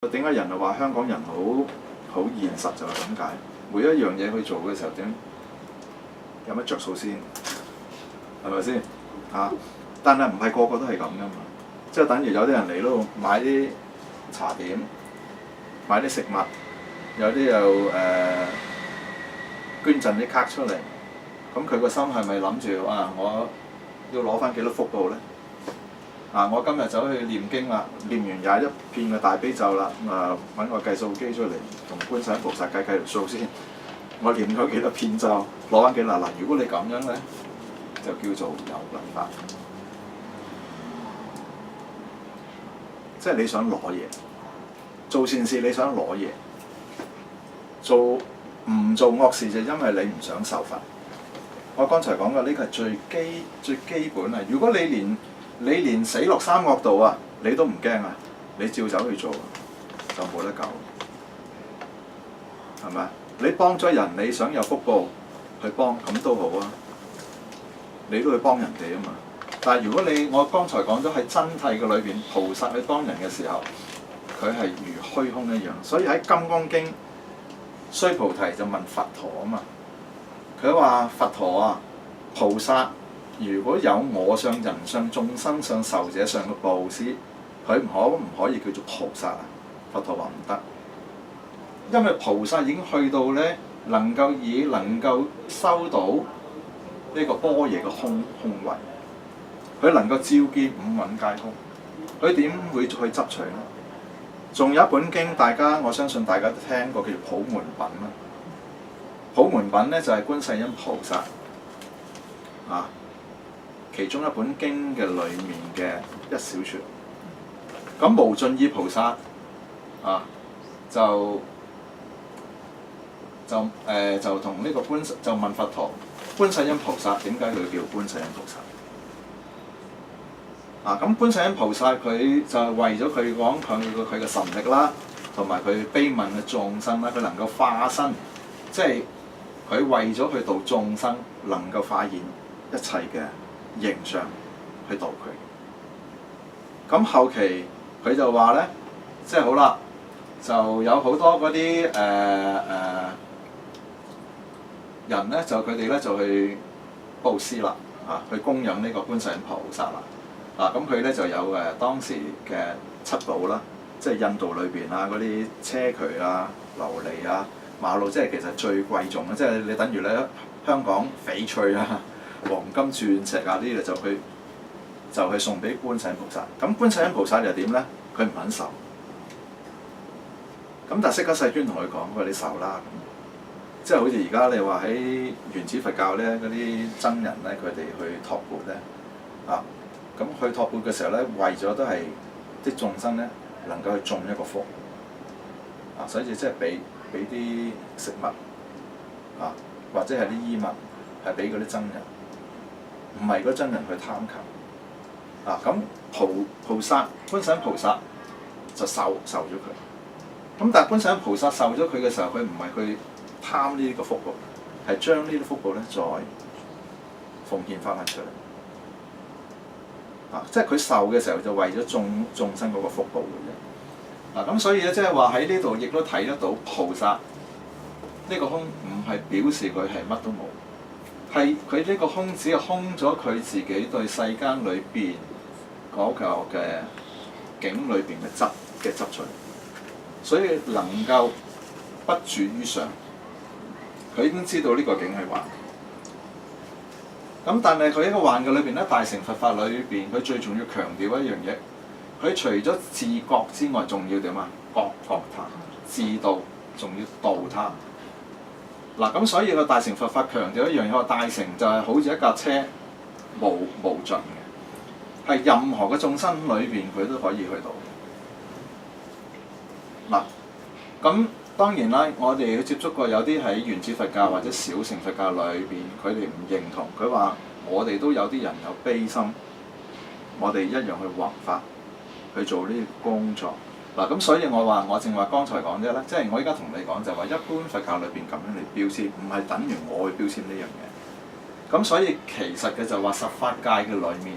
點解人就話香港人好現實就係咁解？每一樣嘢去做嘅時候點有乜着數先？係咪先？但係唔係個個都係咁噶嘛？即係等於有啲人嚟咯，買啲茶點，買啲食物，有啲又捐贈啲卡出嚟。咁佢個心係咪諗住我要攞翻幾多福報咧？我今日走去念經啦，念完21遍嘅大悲咒啦，揾個計數機出嚟，同觀世音菩薩計條數先。我念咗幾多遍咒，攞翻幾多嗱？如果你咁樣咧，就叫做有諗法，即係你想攞嘢，做善事你想攞嘢，唔做惡事就因為你唔想受罰。我剛才講嘅呢個係最基本啊！如果你連死落三惡道啊，你都唔驚啊，你照走去做就冇得救，係咪？你幫咗人，你想有福報去幫咁都好啊，你都去幫人哋啊嘛。但係如果我剛才講咗喺真諦嘅裏邊，菩薩去幫人嘅時候，佢係如虛空一樣。所以喺《金剛經》，須菩提就問佛陀啊嘛，佢話佛陀啊，菩薩如果有我相、人相、眾生相、壽者相嘅布施，佢唔可以叫做菩薩啊？佛陀話唔得，因為菩薩已經去到咧，能夠收到呢個般若嘅空位，佢能夠照見五蘊皆空，佢點會去執取呢？仲有一本經，我相信大家都聽過，叫做《普門品》啦。《普門品》咧就係觀世音菩薩其中一本經嘅裏面嘅一小撮。咁無盡意菩薩就同呢個就問佛陀，觀世音菩薩點解佢叫觀世音菩薩？咁觀世音菩薩佢就係為咗佢講佢嘅神力啦，同埋佢悲憫嘅眾生啦，佢能夠化身，即係佢為咗去度眾生，能夠化現一切嘅形象去度佢。咁後期佢就話咧，即係好啦，就有好多嗰啲人咧，佢哋咧就去布施啦，去供養呢個觀世音菩薩啦。咁佢咧就有當時嘅七寶啦，即係印度裏邊嗰啲硨磲啊、琉璃啊、瑪瑙，即係其實最貴重嘅，即係你等於咧香港翡翠啊、黃金、鑽石呢啲就去送俾觀世音菩薩。咁觀世音菩薩又點咧？佢唔肯受。咁但係釋迦世尊同佢講：佢話你受啦。即係好似而家你話喺原始佛教咧，嗰啲僧人咧，佢哋去托缽咧，咁去托缽嘅時候咧，為咗都係啲眾生咧能夠去種一個福，所以即係俾啲食物，或者係啲衣物，係俾嗰啲僧人，唔係嗰僧人去貪求。咁菩薩觀世音菩薩就受咗佢。咁但係觀世音菩薩受咗佢嘅時候，佢唔係去貪呢個福報，係將呢啲福報咧再奉獻翻出嚟。即係佢受嘅時候就為咗眾生嗰個福報嘅啫。咁所以咧，即係話喺呢度亦都睇得到菩薩呢個空唔係表示佢係乜都冇，係佢呢個空只係空咗佢自己對世間裏邊嗰個嘅境裏邊嘅執取，所以能夠不住於上，佢已經知道呢個境係幻。咁但係佢喺個幻嘅裏邊咧，大乘佛法裏邊，佢最重要強調一樣嘢，佢除咗自覺之外，仲要點啊？覺他，自度，仲要度他。咁所以個大乘佛法強調一樣嘢，個大乘就係好似一架車無盡嘅，係任何嘅眾生裏邊佢都可以去到。咁當然啦，我哋接觸過有啲喺原始佛教或者小乘佛教裏邊，佢哋唔認同，佢話我哋都有啲人有悲心，我哋一樣去弘法去做呢個工作。咁所以我正話剛才講啫啦，即係我而家同你講就係話，一般佛教裏邊咁樣嚟標籤，唔係等於我去標籤呢樣嘢。咁所以其實嘅就話十法界嘅裏面，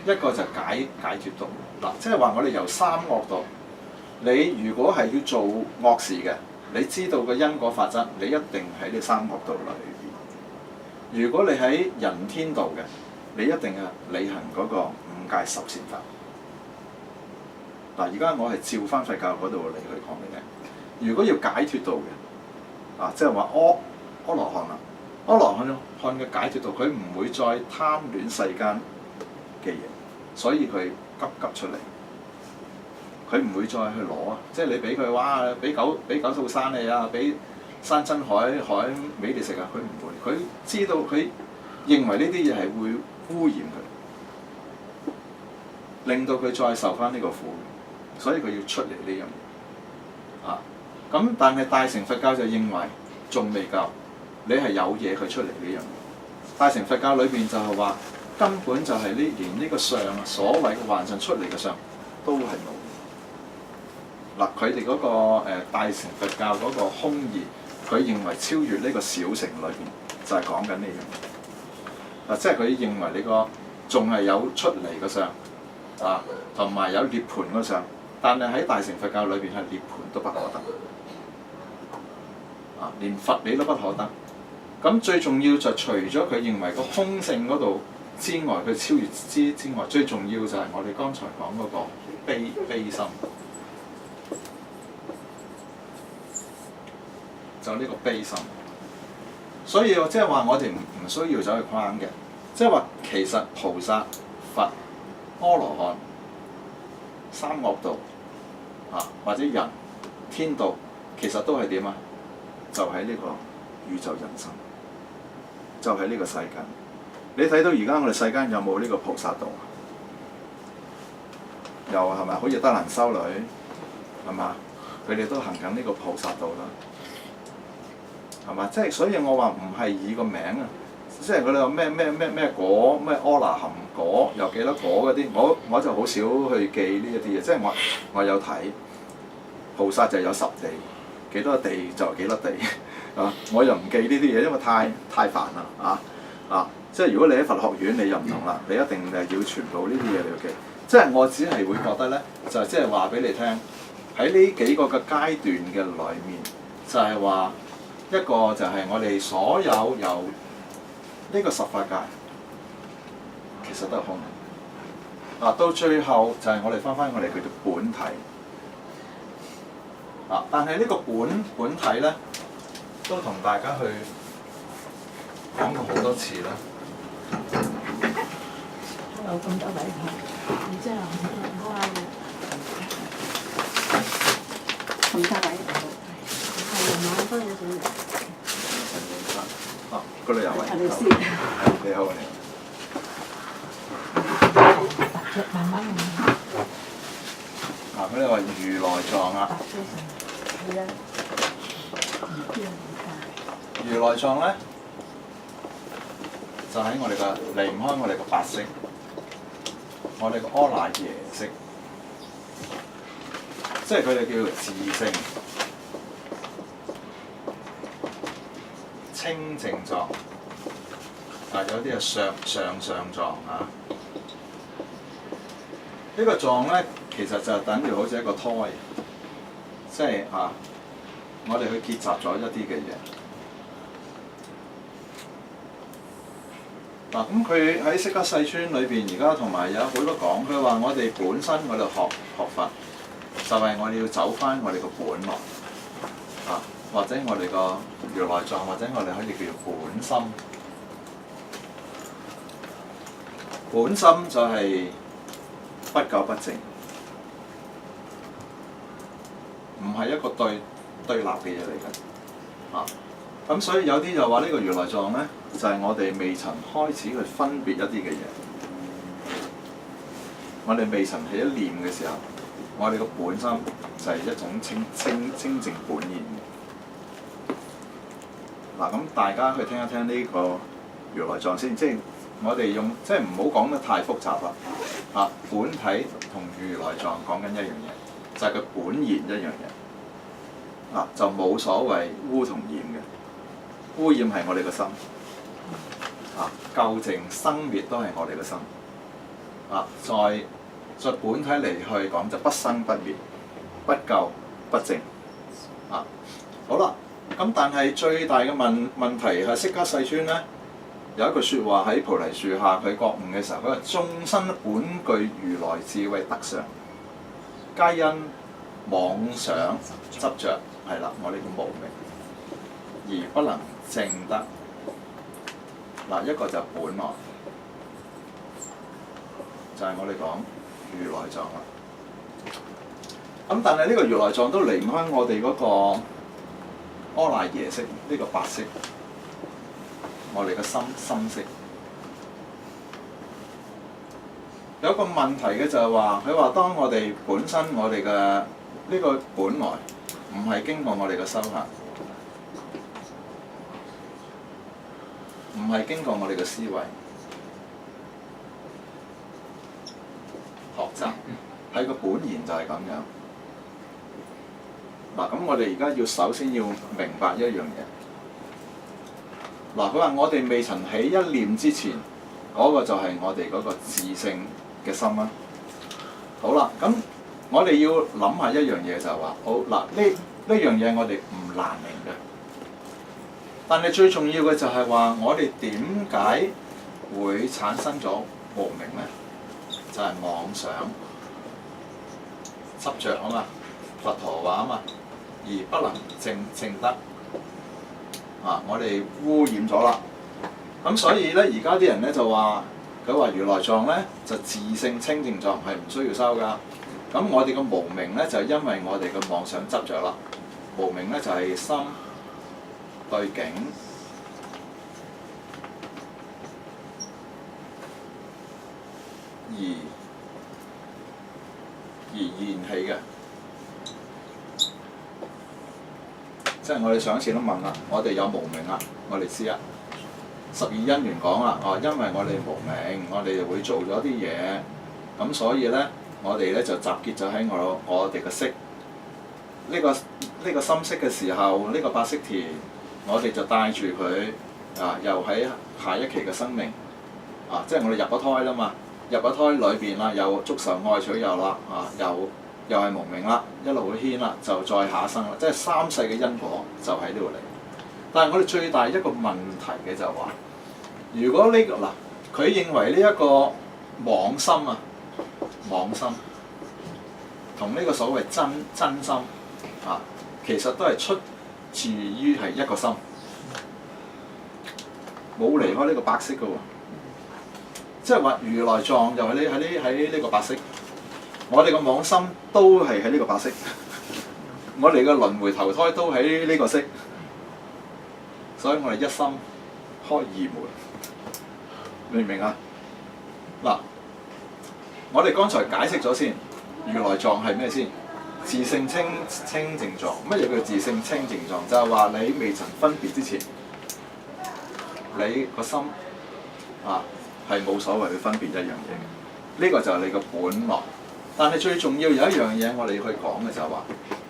一個就解決到即係話我哋由三惡道你如果係要做惡事嘅，你知道個因果法則，你一定喺呢三惡道裏邊。如果你喺人天道嘅，你一定係履行嗰個五戒十善法。嗱，而家我係照翻佛教嗰度嚟去講嘅啫。如果要解脫道嘅，即係話阿羅漢啦，阿羅漢嘅解脫道，佢唔會再貪戀世間嘅嘢，所以佢急出嚟。佢唔會再去攞啊！即係你俾佢哇，俾九套山你啊，俾山珍海味你食啊！佢唔會，佢知道佢認為呢啲嘢係會污染佢，令到佢再受翻呢個苦，所以佢要出嚟呢樣嘢啊！咁但係大乘佛教就認為仲未夠，你係有嘢佢出嚟呢樣嘢。大乘佛教裏邊就係話根本就係連呢個相所謂嘅幻象出嚟嘅相都係冇。嗱，佢哋嗰個大乘佛教嗰個空義，佢認為超越呢個小乘裏邊，就係講緊呢樣。即係佢認為你個仲係有出嚟嘅相，同埋有涅槃嘅相，但係喺大乘佛教裏邊係涅槃都不可得，連佛理都不可得。咁最重要就除咗佢認為個空性嗰度之外，佢超越之外，最重要就係我哋剛才講嗰個悲心。就呢個悲心，所以即係話我哋唔需要走去框嘅，即係話其實菩薩、佛、阿羅漢、三惡道或者人、天道，其實都係點啊？就喺呢個宇宙人生，就喺呢個世間。你睇到而家我哋世間有冇呢個菩薩道啊？有係咪？好似德蘭修女係嘛？佢哋都行緊呢個菩薩道啦。係嘛？即係所以我話唔係以個名啊，即係佢哋話咩果咩阿那含果又幾多果嗰啲，我就好少去記呢一啲嘢。即係我有睇菩薩就有10地，幾多地就幾多地我又唔記呢啲嘢，因為太煩啦即係如果你喺佛學院你又唔同啦，你一定係要全部呢啲嘢你要記。即係我只係會覺得咧，就即係話俾你聽喺呢幾個嘅階段嘅裏面，就係話。一個就係我哋所有由呢個十法界，其實都係空。到最後就係我哋翻我哋叫做本體。但係呢個本體咧，都同大家去講過好多次啦。有咁多位唔知啊，咁多位。多謝上嚟。嗰度有位。你好，你好。慢慢佢哋話如來藏啊。如來藏咧，就喺我哋嘅離唔開我哋嘅八識，我哋嘅阿賴耶識，即係佢哋叫做自性。清淨藏，有啲係上藏呢個藏咧，其實就等於好似一個胎，即係我哋去結集咗一啲嘅嘢。咁佢喺釋迦世尊裏邊，而家同埋有好多講，佢話我哋本身我哋學佛，就係我哋要走翻我哋個本來。或者我哋個如來藏，或者我哋可以叫做本心。本心就係不垢不淨，唔係一個對立嘅嘢嚟嘅。咁所以有啲就話呢個如來藏咧，就係我哋未曾開始去分別一啲嘅嘢，我哋未曾起一念嘅時候，我哋個本心就係一種清淨本然。咁大家去聽一聽呢個如來藏先，即係我哋用，即係唔好講得太複雜啦。本體同如來藏講緊一樣嘢，就係佢本然一樣嘢。就冇所謂污同染嘅，污染係我哋個心。垢淨生滅都係我哋個心。在本體嚟去講就不生不滅。不垢、不淨啊。好啦，咁但係最大嘅問題係釋迦世尊咧有一句説話喺菩提樹下佢覺悟嘅時候，佢話眾生本具如來智慧德相，皆因妄想執着，係啦，我哋叫無明，而不能證得。嗱，一個就本來，就係我哋講如來藏啦。咁但係呢個如來藏都離唔開我哋嗰個阿賴耶識呢個白色，我哋嘅心識。有一個問題嘅就係話，佢話當我哋本身我哋嘅呢個本來唔係經過我哋嘅修行，唔係經過我哋嘅思維學習，係個本然就係咁樣。嗱，咁我哋而家要首先要明白一樣嘢。嗱，佢話我哋未曾起一念之前，嗰個就係我哋嗰個自性嘅心啦。好啦，咁我哋要諗下一樣嘢就係話，好嗱，呢樣嘢我哋唔難明嘅，但係最重要嘅就係話，我哋點解會產生咗無明咧？就係妄想、執着啊嘛，佛陀話啊嘛，而不能證得啊！我哋污染咗啦，咁所以咧，而家啲人咧就話，佢話如來藏咧就自性清淨藏，係唔需要修噶。咁我哋嘅無明咧就係因為我哋嘅妄想執着啦。無明咧就係心對境而現起嘅，即係我哋上一次都問啦，我哋有無明啦，我哋知啊。十二因緣講啦，因為我哋無明，我哋就會做咗啲嘢，咁所以咧，我哋咧就集結咗喺我哋嘅色，呢個心識嘅時候，呢個八識田，我哋就帶住佢又喺下一期嘅生命即係我哋入咗胎啦嘛，入咗胎裏邊啦，又觸受愛取有啦，又係無明啦，一路會牽啦，就再下生啦，即係三世嘅因果就喺呢度嚟。但係我哋最大一個問題嘅就係話，如果呢個嗱，佢認為呢一個妄心妄心同呢個所謂真心其實都係出自於係一個心，冇離開呢個白色嘅喎。即係話如來藏又係喺呢個白色，我哋個妄心都係喺呢個白色，我哋嘅輪迴投胎都喺呢個色。所以我哋一心開二門，明唔明啊？嗱，我哋剛才解釋咗先，如來藏係咩先？自性清淨藏。乜嘢叫自性清淨藏？就係話你未曾分別之前，你個心係冇所謂去分別一樣嘢嘅。呢個就係你個本來。但係最重要有一樣嘢我哋要去講嘅就係話，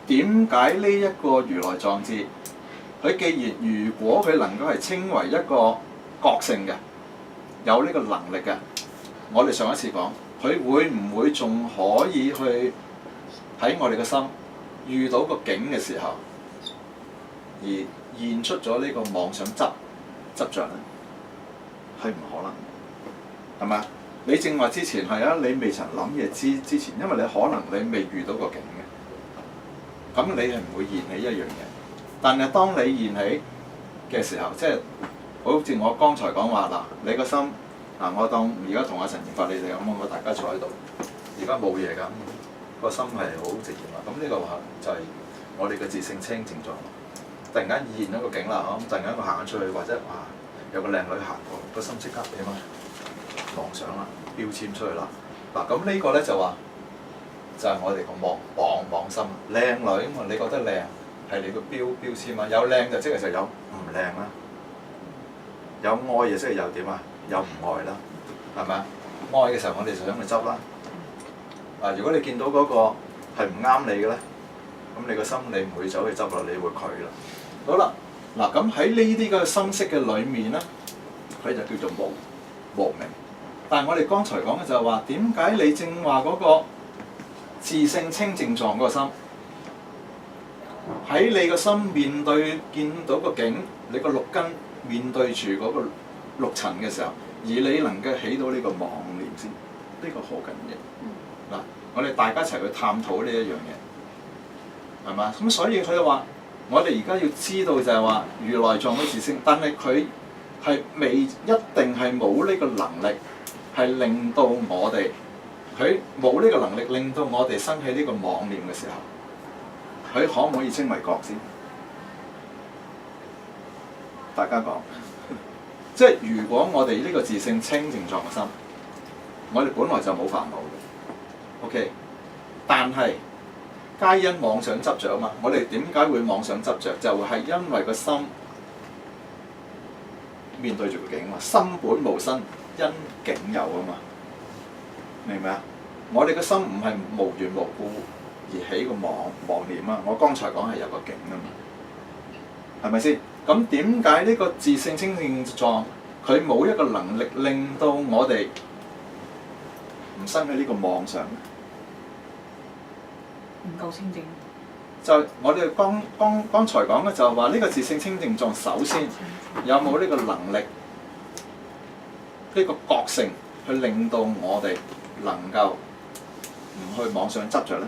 點解呢一個如來藏智？佢既然如果佢能夠係稱為一個覺性嘅，有呢個能力嘅，我哋上一次講，佢會唔會仲可以去喺我哋嘅心遇到個境嘅時候，而現出咗呢個妄想執着咧？係唔可能，係咪啊？你正話之前係你未曾諗嘢之前，因為你可能你未遇到個境嘅，咁你係唔會現起一樣嘢。但係當你現起嘅時候，即係好似我剛才講話嗱，你個心我當而家同阿陳賢發你哋咁，我大家坐喺度，而家冇嘢㗎，個心係好直然啦。咁呢個話就係我哋嘅自性清淨狀。突然間現咗個境啦，咁突然間我行咗出去，或者有個靚女行過，個心即刻點啊？妄想啦，標籤出去啦。嗱，咁呢個咧就話就係我哋個妄心，靚女咁你覺得靚？係你個標籤啊，有靚就即係就有唔靚啦，有愛就即係有點啊，有唔愛啦，係咪啊？愛嘅時候我哋就想去執啦。如果你見到嗰個係唔啱你嘅咧，咁你個心你唔會走去執啦，你會拒啦。好啦，嗱咁喺呢啲嘅心識嘅裏面咧，佢就叫做無明。但係我哋剛才講嘅就係話，點解你正話嗰個自性清淨狀嗰個心，喺你個心面對見到個景，你個六根面對住嗰個六塵嘅時候，而你能夠起到呢個妄念先，呢個好緊要。嗱，我哋大家一齊去探討呢一樣嘢，係嘛？咁所以佢就話，我哋而家要知道就係話，如來藏嘅自性，但係佢係未一定係冇呢個能力，係令到我哋，佢冇呢個能力令到我哋生起呢個妄念嘅時候。佢可唔可以稱為覺先？大家講，即係如果我哋呢個自性清淨狀嘅心，我哋本來就冇煩惱嘅。OK， 但係皆因妄想執着啊嘛。我哋點解會妄想執着？就係因為個心面對住個境嘛。心本無身，因境有啊嘛。明唔明啊？我哋個心唔係無緣無故而起個妄念啊！我剛才講係有個境啊嘛，係咪先？咁點解呢個自性清淨狀佢冇一個能力令到我哋唔生起呢個妄想咧？唔夠清淨。就我哋剛才講嘅就係話呢個自性清淨狀，首先有冇呢個能力，呢個覺性去令到我哋能夠唔去妄想執着咧？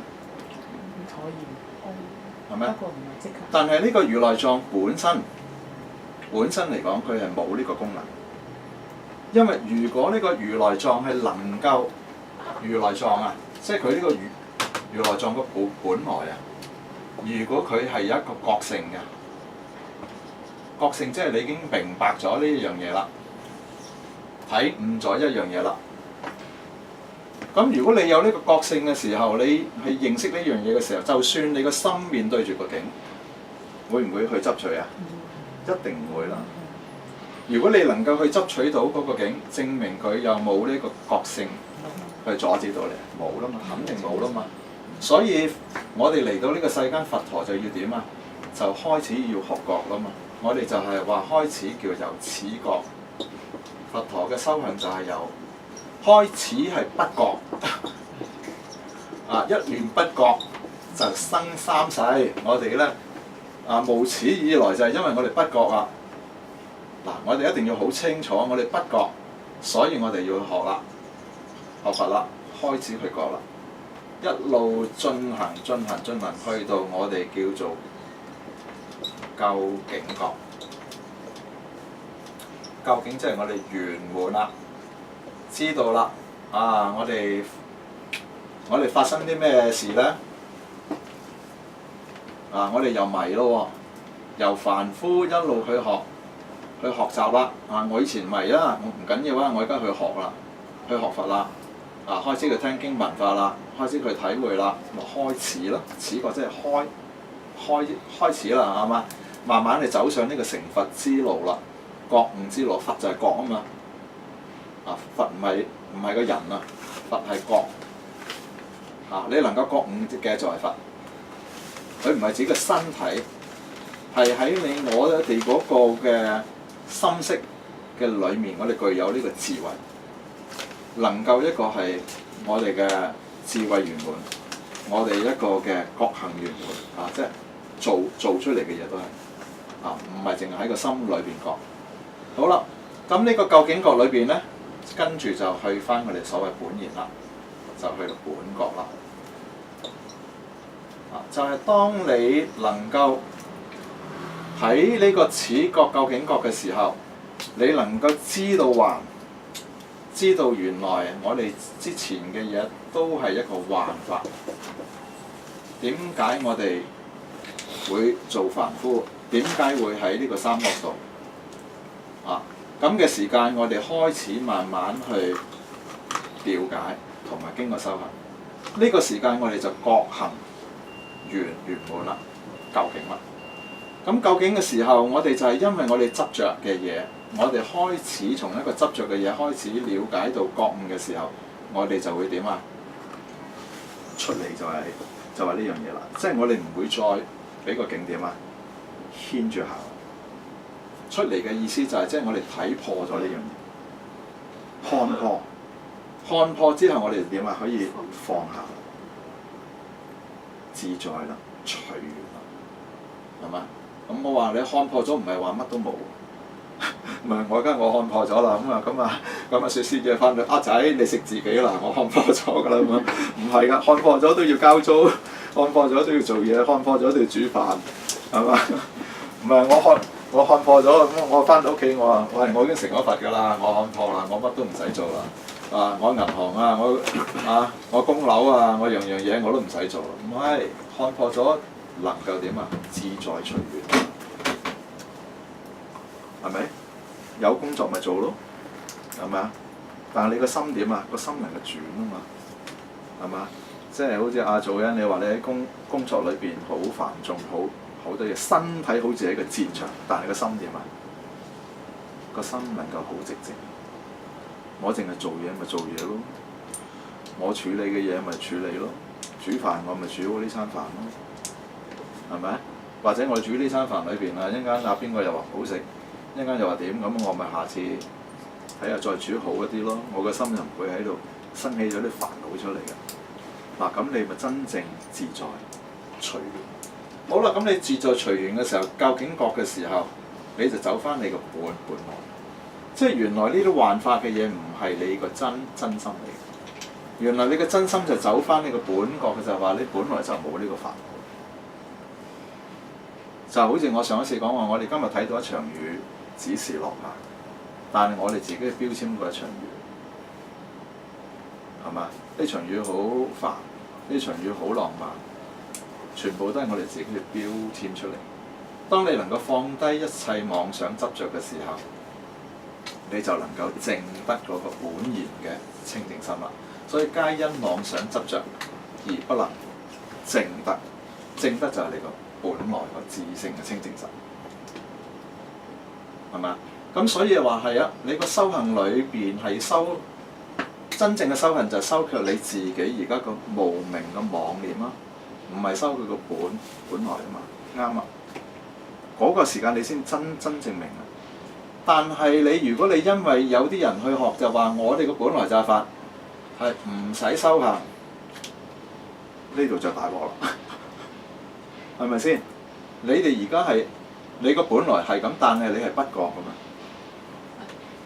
可以，係咪？不過唔係即刻。但係呢個如來藏本身嚟講，佢係冇呢個功能。因為如果呢個如來藏係能夠如來藏啊，即係佢呢個如來藏個本來啊，如果佢係有一個覺性嘅覺性，即係你已經明白咗呢一樣嘢啦，睇悟咗一樣嘢啦。咁如果你有呢個覺性嘅時候，你去認識呢樣嘢嘅時候，就算你個心面對住個境，會唔會去執取啊？一定唔會啦。如果你能夠去執取到嗰個境，證明佢有冇呢個覺性去阻止到你？冇啦嘛，肯定冇啦嘛。所以我哋嚟到呢個世間，佛陀就要點啊？就開始要學覺啦嘛。我哋就係話開始叫由此覺。佛陀嘅修行就係由開始係不覺，一念不覺就生三世。我哋咧無始以來就係因為我哋不覺啊。嗱，我哋一定要好清楚，我哋不覺，所以我哋要學啦，學佛啦，開始去覺啦，一路進行，去到我哋叫做究竟覺。究竟即係我哋圓滿啦。知道啦，我哋發生啲咩事咧？我哋又迷咯喎，由凡夫一路去學習啦。我以前迷啊，我唔緊要啊，我而家去學啦，去學佛啦。開始去聽經聞法啦，開始去體會啦，咪開始咯。此覺即係開始啦，係嘛？慢慢你走上呢個成佛之路啦，覺悟之路。佛就係覺啊嘛。佛唔係個人啊，佛係覺。你能夠覺悟嘅就係佛，佢唔係自己嘅身體，係喺我哋嗰個嘅心識嘅裏面，我哋具有呢個智慧，能夠一個係我哋嘅智慧圓滿，我哋一個嘅覺行圓滿，即係做出嚟嘅嘢都係唔係淨係喺個心裏邊覺。好啦，咁呢個究竟覺裏邊咧？跟住就去翻我哋所謂本然啦，就去到本覺啦。就係當你能夠喺呢個此覺究竟覺嘅時候，你能夠知道原來我哋之前嘅嘢都係一個幻法。點解我哋會做凡夫？點解會喺呢個三惡道？咁嘅時間，我哋開始慢慢去了解同埋經過修行。呢個時間，我哋就覺行圓滿啦，究竟啦。咁究竟嘅時候，我哋就係因為我哋執着嘅嘢，我哋開始從一個執着嘅嘢開始了解到覺悟嘅時候，我哋就會點啊？出嚟就係呢樣嘢啦。即係我哋唔會再俾個景點啊牽住行。出嚟嘅意思就係即係我哋睇破咗呢樣嘢，看破之後，我哋點啊？可以放下，自在啦，隨緣啦。嘛？咁我話你看破咗，唔係話乜都冇。唔係我而家我看破咗啦，咁啊雪師姐翻去，阿仔你食自己啦，我看破咗㗎啦咁啊，唔係㗎，看破咗都要交租，看破咗都要做嘢，看破咗都要煮飯，係嘛？唔係我看破咗，咁我翻到屋企我話喂，我已經成咗佛㗎啦，我看破啦，我乜都唔使做啦。我銀行啊，我供樓啊，我樣樣嘢我都唔使做，唔係看破咗能夠點啊？自在隨緣，係咪？有工作咪做咯，係咪啊？但係你個心點啊？個心能夠轉啊嘛，係嘛？即係好似阿祖恩，你話你喺工作裏邊好繁重，好多嘢，身體好似係一個戰場，但係個心點啊？個心能夠好寂靜。我淨係做嘢咪做嘢咯，我處理嘅嘢咪處理咯，煮飯我咪煮好呢餐飯咯，係咪？或者我煮呢餐飯裏邊啊，一陣間啊邊個又話唔好食，一陣間又話點咁，我咪下次睇下再煮好一啲咯，我個心就唔會喺度生起咗啲煩惱出嚟嘅。嗱，咁你咪真正自在隨緣。好啦，咁你自在隨緣嘅時候，究竟覺嘅時候，你就走翻你個本來。即係原來呢啲幻化嘅嘢唔係你個真心嚟嘅，原來你個真心就走翻你個本覺嘅，就係話你本來就冇呢個煩惱。就好似我上一次講話，我哋今日睇到一場雨，只是落下，但係我哋自己標籤過一場雨，係嘛？呢場雨好煩，呢場雨好浪漫，全部都係我哋自己嘅標籤出嚟。當你能夠放低一切妄想執着嘅時候，你就能夠證得嗰個本然嘅清淨心啦。所以皆因妄想執着而不能證得，證得就係你個本來個自性嘅清淨心，係咪啊？咁所以話係啊，你個修行裏邊係修真正嘅修行就係修卻你自己而家個無明嘅妄念啊，唔係修佢個本來啊嘛，啱啊！嗰個時間你先真正明啊！但係你如果你因為有啲人去學就話我哋個本來就係法，係唔使修行，呢度就大鑊啦，係咪先？你哋而家係你個本來係咁，但係你係不覺噶嘛？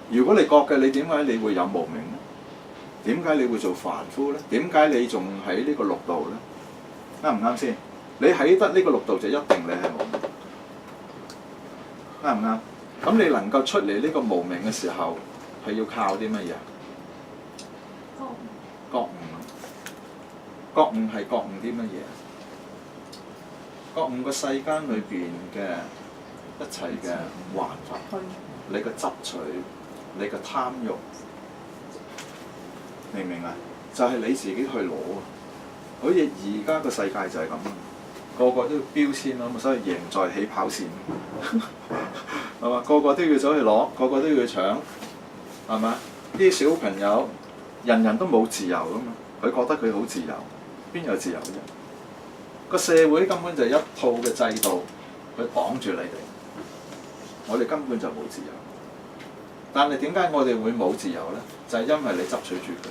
如果你覺嘅，你點解你會有無明呢？點解你會做凡夫呢？點解你仲喺呢個六道呢？啱唔啱先？你喺得呢個六道就一定你係無明，啱唔啱？咁你能夠出嚟呢個無明嘅時候，係要靠啲乜嘢？覺悟。覺悟係覺悟啲乜嘢？覺悟個世間裏邊嘅一切嘅幻法，你個執取，你個貪欲，明唔明啊？就係你自己去攞啊！好似而家個世界就係咁啊，個個都要標籤啊嘛，所以贏在起跑線。係嘛？個個都要走去攞，個個都要搶，係嘛？啲小朋友人人都冇自由噶嘛，佢覺得佢好自由，邊有自由啫？個社會根本就係一套嘅制度，去綁住你哋。我哋根本就冇自由。但係點解我哋會冇自由呢？就係因為你執取住佢。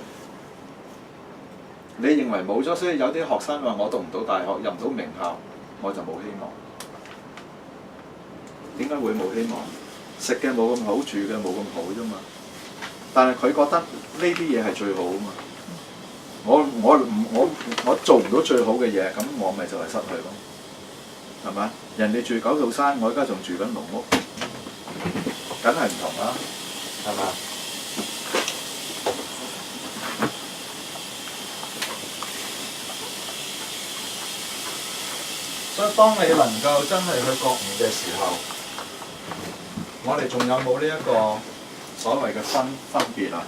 你認為冇咗，所以有啲學生話我讀唔到大學，入唔到名校，我就冇希望。點解會冇希望？食嘅冇咁好，住嘅冇咁好啫嘛。但係佢覺得呢啲嘢係最好啊嘛。我做唔到最好嘅嘢，咁我咪就係失去咯。係咪？人哋住九套山，我而家仲住緊農屋，梗係唔同啦。係咪？所以當你能夠真係去覺悟嘅時候，我哋仲有冇呢一個所謂嘅分別啊？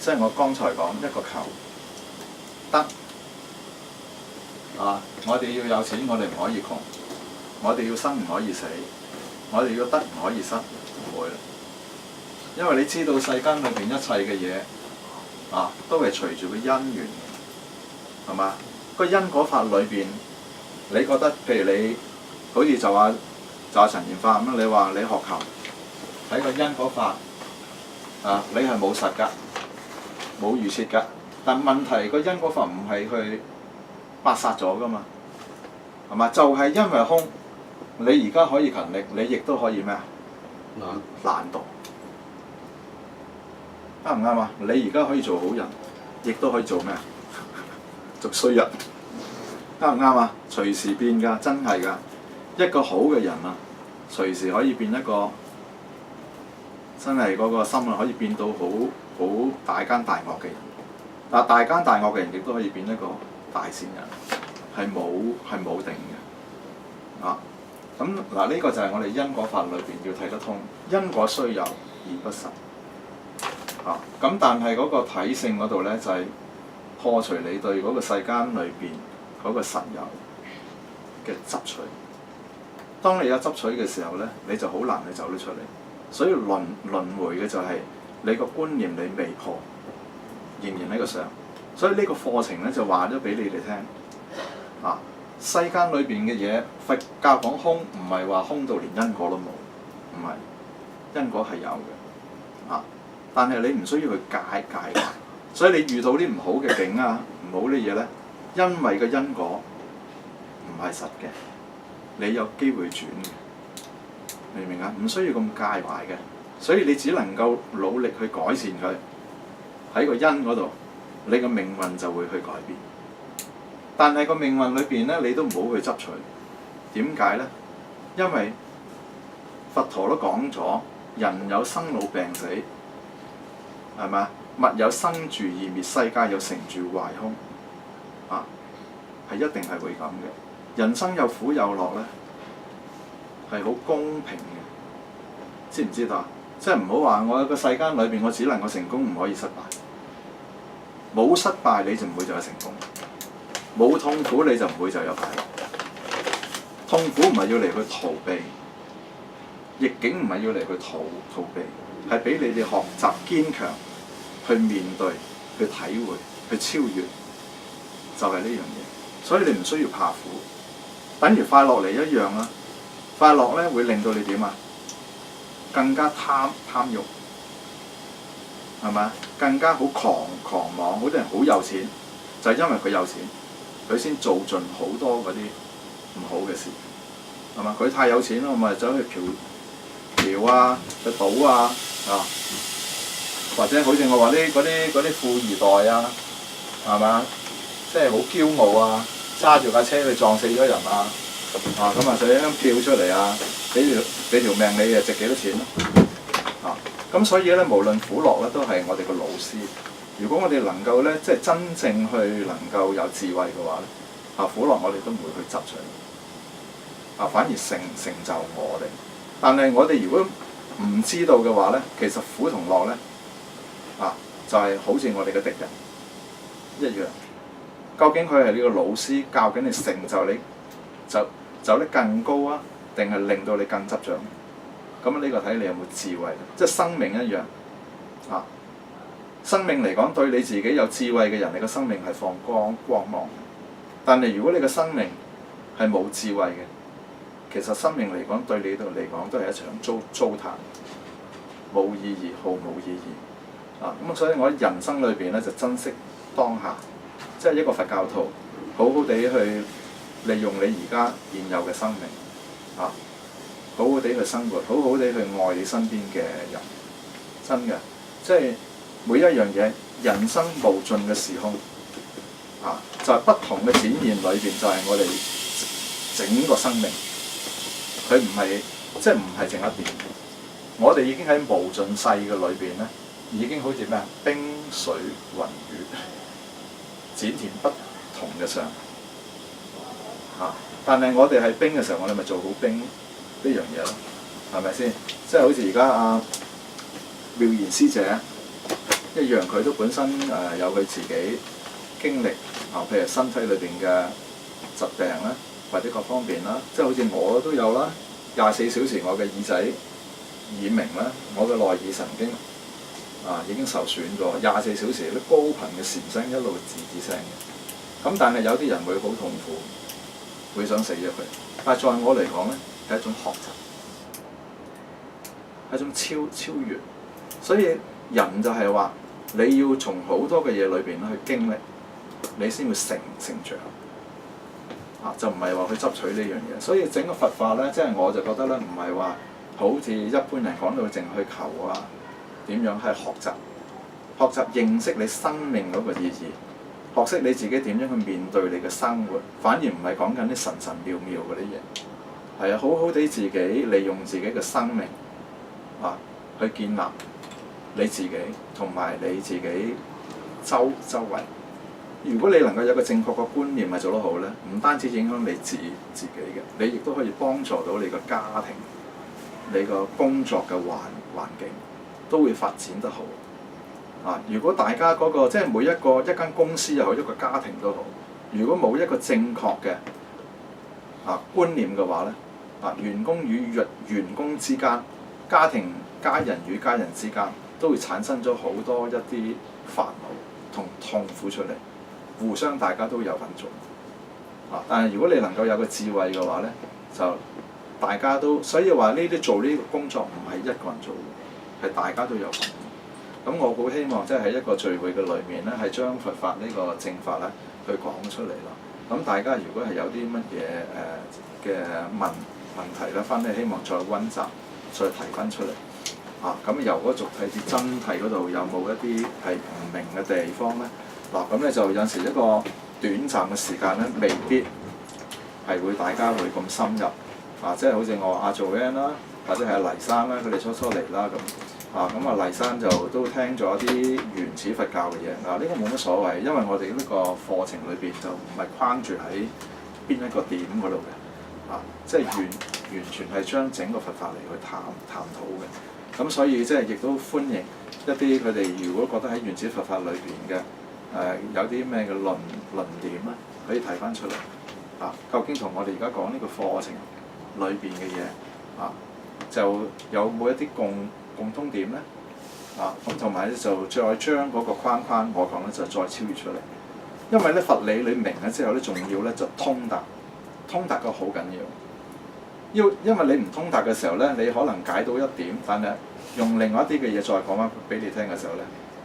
即係我剛才講一個求得啊！我哋要有錢，我哋唔可以窮；我哋要生唔可以死；我哋要得唔可以失，唔會。因為你知道世間裏邊一切嘅嘢啊，都係隨住個因緣嘅，係嘛？個因果法裏邊，你覺得譬如你好似就話陳賢發咁樣，你話你學琴睇個因果法啊，你係冇實㗎，冇預設㗎。但問題個因果法唔係去扼殺咗㗎嘛，係嘛？就係因為空，你而家可以勤力，你亦都可以咩啊？懶惰，啱唔啱啊？你而家可以做好人，亦都可以做咩啊？做衰人，啱唔啱啊？隨時變㗎，真係㗎。一個好嘅人啊，隨時可以變一個真係嗰個心啊，可以變到好大奸大惡嘅人。但大奸大惡嘅人亦都可以變一個大善人，係冇定嘅。啊，咁嗱呢個就係我哋因果法裏邊要睇得通，因果雖有而不實。啊，咁但係嗰個體性嗰度咧，就係破除你對嗰個世間裏邊嗰個實有嘅執取。當你有執取嘅時候咧，你就好難去走得出嚟。所以輪迴嘅就係你個觀念你未破，仍然喺個上。所以呢個課程咧就話咗俾你哋聽。啊，世間裏邊嘅嘢，佛教講空，唔係話空到連因果都冇，唔係，因果係有嘅。啊，但係你唔需要去解壞。所以你遇到啲唔好嘅境啊，唔好啲嘢咧，因為個因果唔係實嘅。你有機會轉嘅，明唔明啊？唔需要咁介懷嘅，所以你只能夠努力去改善佢。喺個因嗰度，你個命運就會去改變。但係個命運裏邊咧，你都唔好去執取。點解咧？因為佛陀都講咗，人有生老病死，係咪啊？物有生住異滅，世界有成住壞空，啊，係一定係會咁嘅。人生有苦有樂咧，係好公平嘅，知唔知道啊？即係唔好話我個世間裏邊，我只能夠成功，唔可以失敗。冇失敗你就唔會就有成功，冇痛苦你就唔會就有快樂。痛苦唔係要嚟去逃避，逆境唔係要嚟去逃避，係俾你哋學習堅強，去面對、去體會、去超越，就係呢樣嘢。所以你唔需要怕苦。等於快樂嚟一樣啦，快樂咧會令到你點啊？更加貪慾，係咪啊？更加好狂妄，好多人好有錢，就係因為佢有錢，佢先做盡好多嗰啲唔好嘅事，係嘛？佢太有錢啦，我咪走去嫖啊，去賭啊，或者好似我話嗰啲富二代啊，係嘛？即係好驕傲啊！揸住架車去撞死咗人啊！咁啊，就一張票出嚟啊，俾條命你，值幾多錢咯？咁所以咧，無論苦樂咧，都係我哋個老師。如果我哋能夠咧，即係真正去能夠有智慧嘅話咧，苦樂我哋都唔會去執取，反而成就我哋。但係我哋如果唔知道嘅話咧，其實苦同樂咧，就係好似我哋嘅敵人一樣。究竟佢係你個老師教緊你成就你走得更高啊，定係令到你更執著？咁呢個睇你有冇智慧，即係生命一樣。生命嚟講，對你自己有智慧嘅人，你個生命係放光芒。但係如果你個生命係冇智慧嘅，其實生命嚟講對你度嚟講都係一場糟蹋，冇意義，毫無意義。咁所以我喺人生裏邊咧就珍惜當下。即係一個佛教徒，好好地去利用你而家現有嘅生命，好好地去生活，好好地去愛你身邊嘅人，真嘅，即係每一樣嘢，人生無盡嘅時空，就係不同嘅展現裏邊，就係我哋整個生命，佢唔係即係唔係淨一點，我哋已經喺無盡世嘅裏邊咧，已經好似咩啊，冰水雲雨。展現不同嘅相，但係我哋係冰嘅時候，我哋咪做好冰呢樣嘢咯，係咪先？即係好似而家妙賢師姐一樣，佢都本身有佢自己經歷，譬如身體裏邊嘅疾病啦，或者各方面啦，即係好似我都有啦，24小時我嘅耳仔耳鳴啦，我嘅內耳神經。已經受損咗，24小時啲高頻嘅禪聲一路吱聲嘅。咁但係有啲人會好痛苦，會想死咗佢。但係在我嚟講咧，係一種學習，係一種超越。所以人就係話，你要從好多嘅嘢裏邊去經歷，你先會成長。就唔係話去執取呢樣嘢。所以整個佛法咧，即係我就覺得咧，唔係話好似一般人講到淨去求啊點樣，係學習認識你生命嗰個意義，學識你自己點樣去面對你嘅生活，反而唔係講緊啲神神妙妙嗰啲嘢。係啊，好好地自己利用自己嘅生命去建立你自己同埋你自己周圍。如果你能夠有個正確嘅觀念係做得好咧，唔單止影響你自己嘅，你亦都可以幫助到你個家庭、你個工作嘅環境都會發展得好。如果大家嗰個即係每一間公司又好，一個家庭都好，如果冇一個正確嘅觀念嘅話咧，員工與員工之間、家人與家人之間都會產生咗好多一啲煩惱同痛苦出嚟，互相大家都有份做。但係如果你能夠有個智慧嘅話咧，就大家都，所以話呢啲做呢個工作唔係一個人做嘅，係大家都有份。咁我好希望即係喺一個聚會嘅裏面咧，係將佛法呢個正法咧去講出嚟咯。咁大家如果係有啲乜嘢嘅問題咧，翻嚟希望再溫習，再提翻出嚟。咁由嗰俗諦至真諦嗰度有冇一啲係唔明嘅地方咧？咁咧就有時一個短暫嘅時間咧，未必係會大家會咁深入。即係好似我阿做 N 啦，或者係阿黎生啦，佢哋初嚟啦咁。咁黎生就都聽咗啲原始佛教嘅嘢。呢個冇乜所謂，因為我哋呢個課程裏邊就唔係框住喺邊一個點嗰度嘅。即係完全係將整個佛法嚟去探討嘅。咁所以即係亦都歡迎一啲佢哋如果覺得喺原始佛法裏邊嘅有啲咩嘅論點咧，可以提翻出嚟。究竟同我哋而家講呢個課程裏邊嘅嘢就有冇一啲共通點咧？咁同埋咧就再將嗰個框我講咧就再超越出嚟。因為咧佛理你明咗之後咧，仲要咧就通達個好緊要。因為你唔通達嘅時候咧，你可能解到一點，但係用另外一啲嘅嘢再講翻俾你聽嘅時候咧，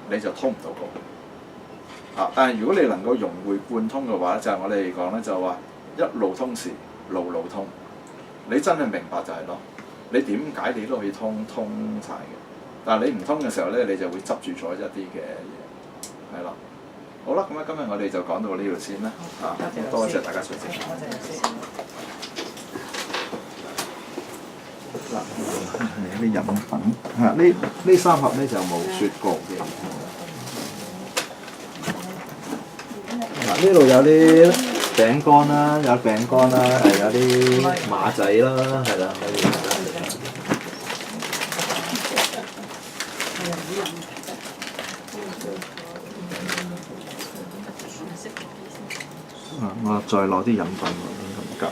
你就通唔到過。但係如果你能夠融會貫通嘅話，就係我哋嚟講咧就話一路通時路通。你真係明白就係咯，你點解你都可以通晒嘅。但係你唔通嘅時候咧，你就會執住咗一啲嘅嘢，係啦。好啦，咁今日我哋就講到呢度先啦。多謝大家出席。啲飲品呢三盒咧就冇雪糕嘅。呢度有啲餅乾啦，有餅乾啦，有啲馬仔啦，係啦，可以大家食啦。我再攞啲飲品喎，咁夾。